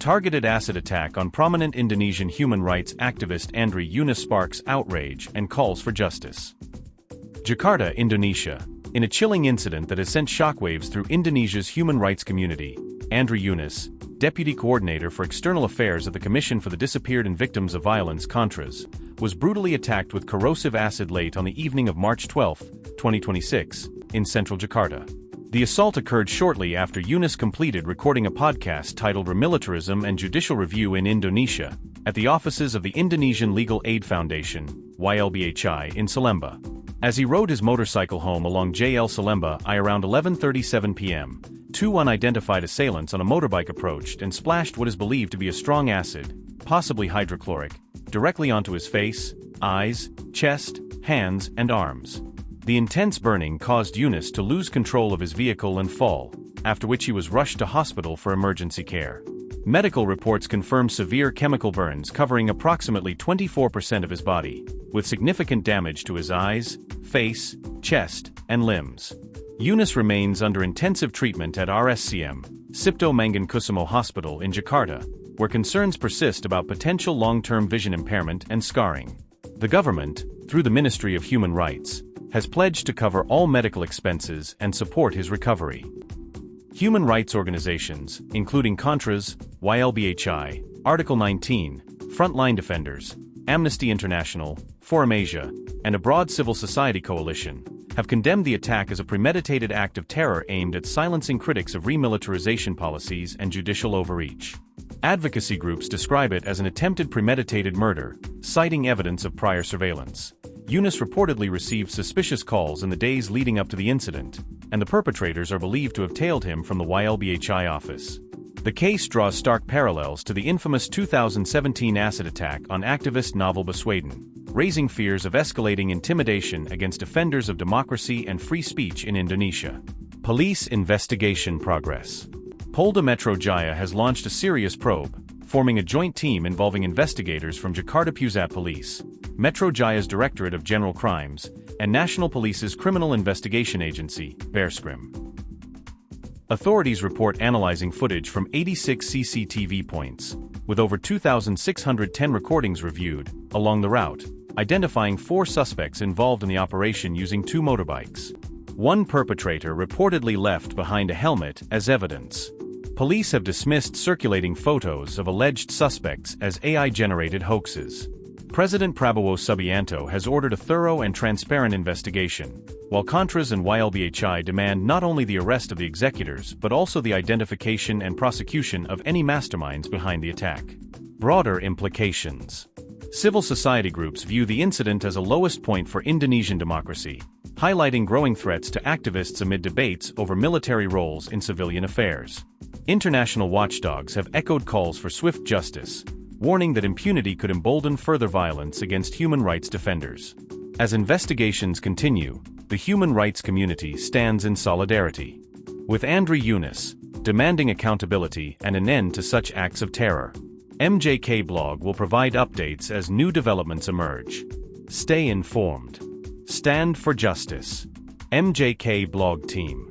Targeted acid attack on prominent Indonesian human rights activist Andrie Yunus sparks outrage and calls for justice. Jakarta, Indonesia. In a chilling incident that has sent shockwaves through Indonesia's human rights community, Andrie Yunus, Deputy Coordinator for External Affairs at the Commission for the Disappeared and Victims of Violence (Contras), was brutally attacked with corrosive acid late on the evening of March 12, 2026, in central Jakarta. The assault occurred shortly after Yunus completed recording a podcast titled Remilitarism and Judicial Review in Indonesia, at the offices of the Indonesian Legal Aid Foundation, YLBHI, in Salemba. As he rode his motorcycle home along JL Salemba I around 11:37 p.m., two unidentified assailants on a motorbike approached and splashed what is believed to be a strong acid, possibly hydrochloric, directly onto his face, eyes, chest, hands, and arms. The intense burning caused Yunus to lose control of his vehicle and fall, after which he was rushed to hospital for emergency care. Medical reports confirm severe chemical burns covering approximately 24% of his body, with significant damage to his eyes, face, chest, and limbs. Yunus remains under intensive treatment at RSCM, Cipto Mangunkusumo Hospital in Jakarta, where concerns persist about potential long-term vision impairment and scarring. The government, through the Ministry of Human Rights, has pledged to cover all medical expenses and support his recovery. Human rights organizations, including Contras, YLBHI, Article 19, Frontline Defenders, Amnesty International, Forum Asia, and a broad civil society coalition, have condemned the attack as a premeditated act of terror aimed at silencing critics of remilitarization policies and judicial overreach. Advocacy groups describe it as an attempted premeditated murder, citing evidence of prior surveillance. Yunus reportedly received suspicious calls in the days leading up to the incident, and the perpetrators are believed to have tailed him from the YLBHI office. The case draws stark parallels to the infamous 2017 acid attack on activist Novel Baswedan, raising fears of escalating intimidation against defenders of democracy and free speech in Indonesia. Police investigation progress. Polda Metro Jaya has launched a serious probe, forming a joint team involving investigators from Jakarta Pusat Police, Metro Jaya's Directorate of General Crimes, and National Police's Criminal Investigation Agency, Bareskrim. Authorities report analyzing footage from 86 CCTV points, with over 2,610 recordings reviewed, along the route, identifying 4 suspects involved in the operation using 2 motorbikes. One perpetrator reportedly left behind a helmet as evidence. Police have dismissed circulating photos of alleged suspects as AI-generated hoaxes. President Prabowo Subianto has ordered a thorough and transparent investigation, while Contras and YLBHI demand not only the arrest of the executors but also the identification and prosecution of any masterminds behind the attack. Broader implications. Civil society groups view the incident as a lowest point for Indonesian democracy, highlighting growing threats to activists amid debates over military roles in civilian affairs. International watchdogs have echoed calls for swift justice, warning that impunity could embolden further violence against human rights defenders. As investigations continue, the human rights community stands in solidarity with Andrie Yunus, demanding accountability and an end to such acts of terror. MJK Blog will provide updates as new developments emerge. Stay informed. Stand for justice. MJK Blog Team.